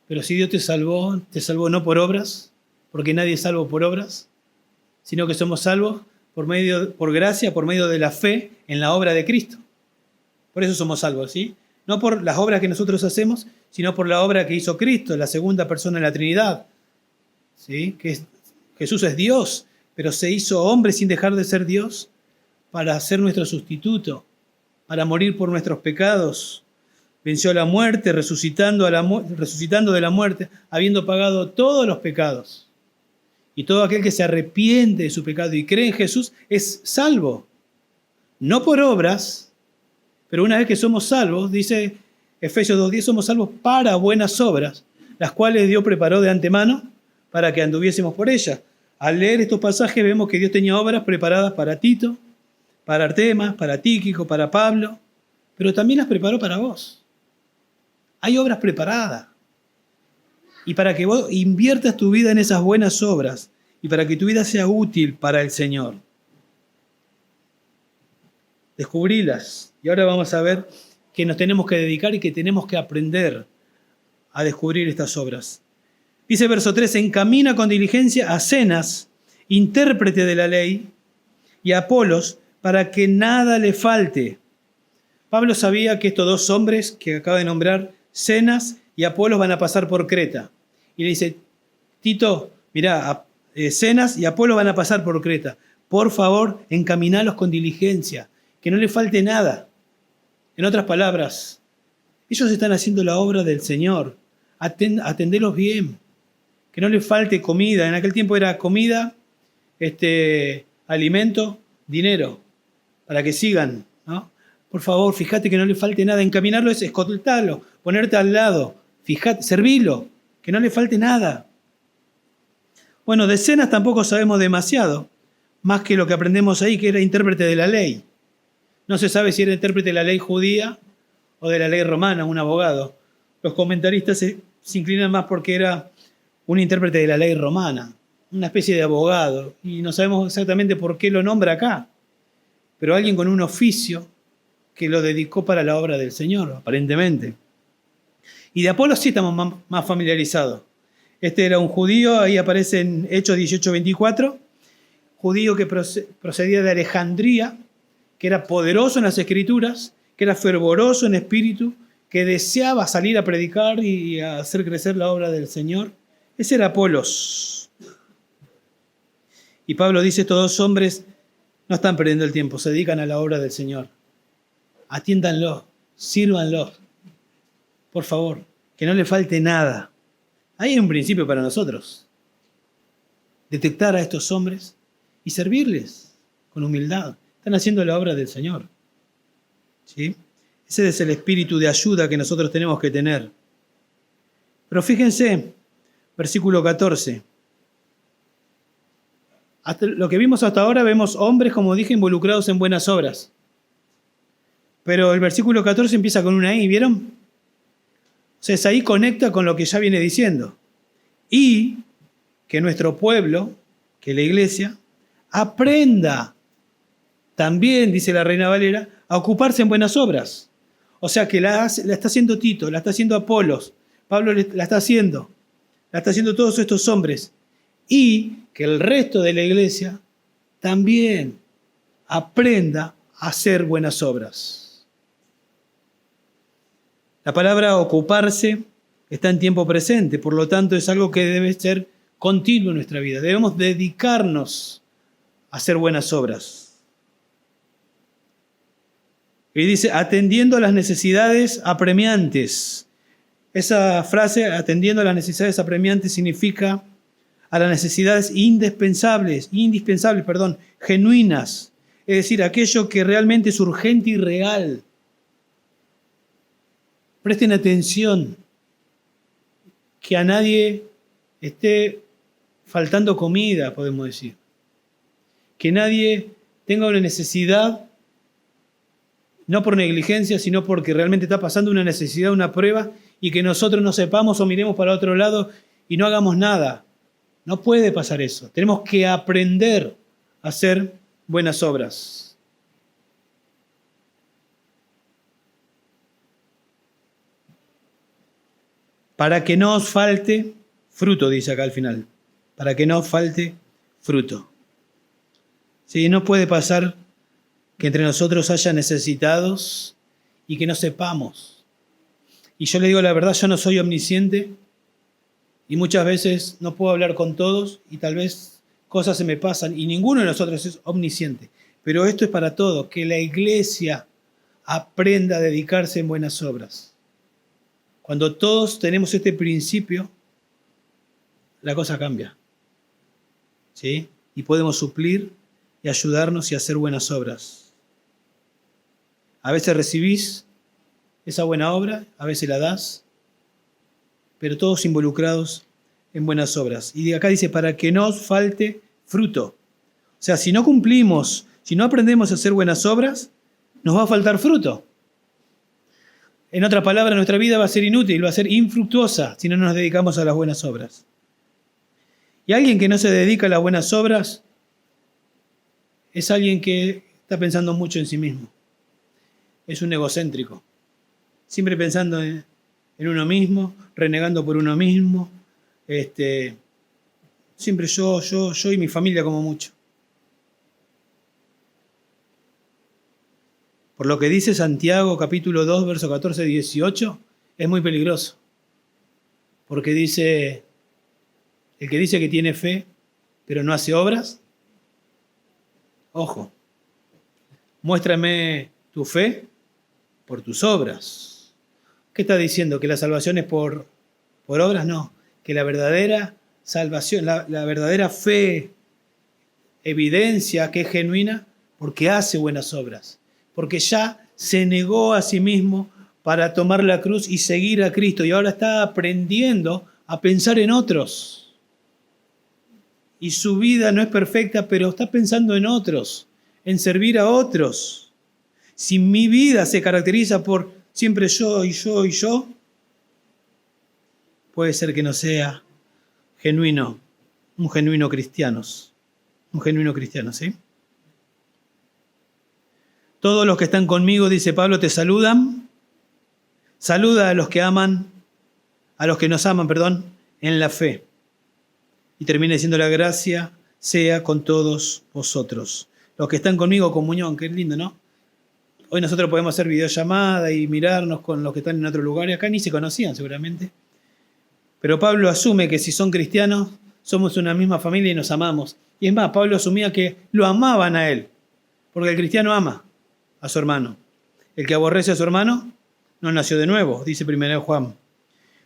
pero si Dios te salvó no por obras, porque nadie es salvo por obras, sino que somos salvos por gracia, por medio de la fe en la obra de Cristo. Por eso somos salvos, ¿sí? No por las obras que nosotros hacemos, sino por la obra que hizo Cristo, la segunda persona de la Trinidad, ¿sí? Jesús es Dios, pero se hizo hombre sin dejar de ser Dios, para ser nuestro sustituto, para morir por nuestros pecados. Venció a la muerte, resucitando de la muerte, habiendo pagado todos los pecados. Y todo aquel que se arrepiente de su pecado y cree en Jesús es salvo. No por obras, pero una vez que somos salvos, dice Efesios 2:10, somos salvos para buenas obras, las cuales Dios preparó de antemano para que anduviésemos por ellas. Al leer estos pasajes vemos que Dios tenía obras preparadas para Tito, para Artemas, para Tíquico, para Pablo, pero también las preparó para vos. Hay obras preparadas. Y para que vos inviertas tu vida en esas buenas obras y para que tu vida sea útil para el Señor. Descubrilas. Y ahora vamos a ver que nos tenemos que dedicar y que tenemos que aprender a descubrir estas obras. Dice verso 3, encamina con diligencia a Zenas, intérprete de la ley, y a Apolos, para que nada le falte. Pablo sabía que estos dos hombres que acaba de nombrar, Zenas y Apolos, van a pasar por Creta. Y le dice, Tito, mirá, Zenas y Apolos van a pasar por Creta. Por favor, encaminalos con diligencia, que no le falte nada. En otras palabras, ellos están haciendo la obra del Señor. Atendelos bien, que no les falte comida. En aquel tiempo era comida, alimento, dinero, para que sigan, ¿no? Por favor, fíjate que no le falte nada. Encaminarlo es escoltarlo, ponerte al lado, fíjate, servilo, que no le falte nada. Bueno, de Zenas tampoco sabemos demasiado, más que lo que aprendemos ahí, que era intérprete de la ley. No se sabe si era intérprete de la ley judía o de la ley romana, un abogado. Los comentaristas se inclinan más porque era un intérprete de la ley romana, una especie de abogado, y no sabemos exactamente por qué lo nombra acá, pero alguien con un oficio que lo dedicó para la obra del Señor, aparentemente. Y de Apolos sí estamos más familiarizados. Este era un judío, ahí aparece en Hechos 18:24, judío que procedía de Alejandría, que era poderoso en las Escrituras, que era fervoroso en espíritu, que deseaba salir a predicar y a hacer crecer la obra del Señor. Ese era Apolos. Y Pablo dice, estos dos hombres no están perdiendo el tiempo, se dedican a la obra del Señor. Atiéndanlo, sírvanlo. Por favor, que no le falte nada. Ahí hay un principio para nosotros. Detectar a estos hombres y servirles con humildad. Están haciendo la obra del Señor. ¿Sí? Ese es el espíritu de ayuda que nosotros tenemos que tener. Pero fíjense, versículo 14. Lo que vimos hasta ahora, vemos hombres, como dije, involucrados en buenas obras. Pero el versículo 14 empieza con una I, ¿vieron? O sea, ahí conecta con lo que ya viene diciendo. Y que nuestro pueblo, que la iglesia, aprenda también, dice la Reina Valera, a ocuparse en buenas obras. O sea, que la está haciendo Tito, la está haciendo Apolos, Pablo la está haciendo todos estos hombres. Y que el resto de la iglesia también aprenda a hacer buenas obras. La palabra ocuparse está en tiempo presente, por lo tanto es algo que debe ser continuo en nuestra vida. Debemos dedicarnos a hacer buenas obras. Y dice, atendiendo a las necesidades apremiantes. Esa frase, atendiendo a las necesidades apremiantes, significa a las necesidades indispensables, genuinas. Es decir, aquello que realmente es urgente y real. Presten atención, que a nadie esté faltando comida, podemos decir. Que nadie tenga una necesidad, no por negligencia, sino porque realmente está pasando una necesidad, una prueba, y que nosotros no sepamos o miremos para otro lado y no hagamos nada. No puede pasar eso. Tenemos que aprender a hacer buenas obras. Para que no os falte fruto, dice acá al final. Para que no os falte fruto. Sí, no puede pasar que entre nosotros haya necesitados y que no sepamos. Y yo le digo la verdad, yo no soy omnisciente y muchas veces no puedo hablar con todos y tal vez cosas se me pasan y ninguno de nosotros es omnisciente. Pero esto es para todos, que la iglesia aprenda a dedicarse en buenas obras. Cuando todos tenemos este principio, la cosa cambia. ¿Sí? Y podemos suplir y ayudarnos y hacer buenas obras. A veces recibís esa buena obra, a veces la das, pero todos involucrados en buenas obras. Y acá dice, para que no os falte fruto. O sea, si no cumplimos, si no aprendemos a hacer buenas obras, nos va a faltar fruto. En otra palabra, nuestra vida va a ser inútil, va a ser infructuosa si no nos dedicamos a las buenas obras. Y alguien que no se dedica a las buenas obras es alguien que está pensando mucho en sí mismo. Es un egocéntrico. Siempre pensando en uno mismo, renegando por uno mismo. Siempre yo y mi familia como mucho. Por lo que dice Santiago capítulo 2, verso 14-18, es muy peligroso. Porque dice, el que dice que tiene fe, pero no hace obras, ojo, muéstrame tu fe por tus obras. ¿Qué está diciendo? ¿Que la salvación es por obras? No, que la verdadera salvación, la verdadera fe, evidencia que es genuina porque hace buenas obras. Porque ya se negó a sí mismo para tomar la cruz y seguir a Cristo. Y ahora está aprendiendo a pensar en otros. Y su vida no es perfecta, pero está pensando en otros, en servir a otros. Si mi vida se caracteriza por siempre yo y yo y yo, puede ser que no sea genuino, un genuino cristiano, ¿sí? Todos los que están conmigo, dice Pablo, te saludan. Saluda a los que nos aman, en la fe. Y termina diciendo la gracia sea con todos vosotros. Los que están conmigo, comunión, qué lindo, ¿no? Hoy nosotros podemos hacer videollamada y mirarnos con los que están en otro lugar. Y acá ni se conocían seguramente. Pero Pablo asume que si son cristianos, somos una misma familia y nos amamos. Y es más, Pablo asumía que lo amaban a él. Porque el cristiano ama a su hermano. El que aborrece a su hermano no nació de nuevo, dice 1 Juan.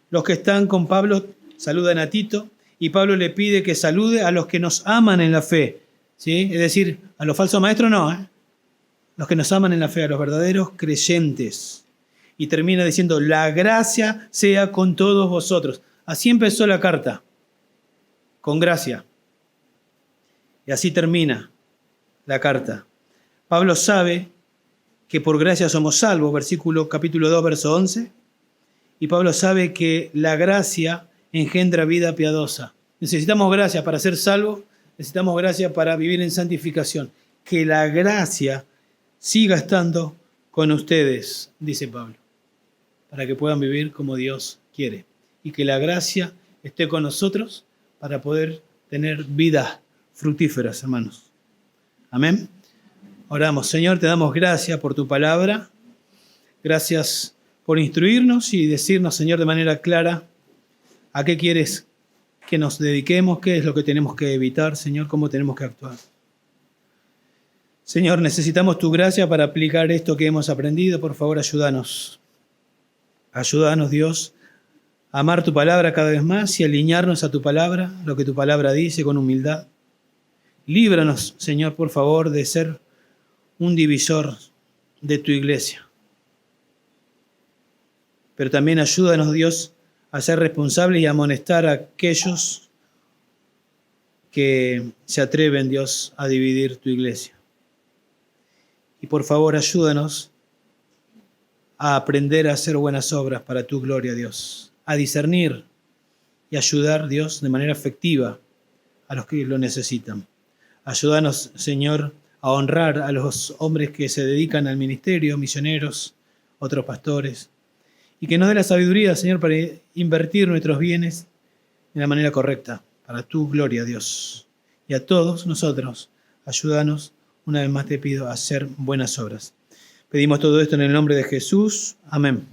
Los que están con Pablo saludan a Tito y Pablo le pide que salude a los que nos aman en la fe. ¿Sí? Es decir, a los falsos maestros no, los que nos aman en la fe, a los verdaderos creyentes. Y termina diciendo, la gracia sea con todos vosotros. Así empezó la carta, con gracia. Y así termina la carta. Pablo sabe que por gracia somos salvos, capítulo 2, verso 11. Y Pablo sabe que la gracia engendra vida piadosa. Necesitamos gracia para ser salvos, necesitamos gracia para vivir en santificación. Que la gracia siga estando con ustedes, dice Pablo, para que puedan vivir como Dios quiere. Y que la gracia esté con nosotros para poder tener vidas fructíferas, hermanos. Amén. Oramos. Señor, te damos gracias por tu palabra. Gracias por instruirnos y decirnos, Señor, de manera clara a qué quieres que nos dediquemos, qué es lo que tenemos que evitar, Señor, cómo tenemos que actuar. Señor, necesitamos tu gracia para aplicar esto que hemos aprendido. Por favor, ayúdanos. Ayúdanos, Dios, a amar tu palabra cada vez más y alinearnos a tu palabra, lo que tu palabra dice, con humildad. Líbranos, Señor, por favor, de ser un divisor de tu iglesia. Pero también ayúdanos, Dios, a ser responsables y a amonestar a aquellos que se atreven, Dios, a dividir tu iglesia. Y por favor, ayúdanos a aprender a hacer buenas obras para tu gloria, Dios, a discernir y ayudar, Dios, de manera efectiva a los que lo necesitan. Ayúdanos, Señor, a honrar a los hombres que se dedican al ministerio, misioneros, otros pastores, y que nos dé la sabiduría, Señor, para invertir nuestros bienes de la manera correcta, para tu gloria, Dios. Y a todos nosotros, ayúdanos, una vez más te pido, a hacer buenas obras. Pedimos todo esto en el nombre de Jesús. Amén.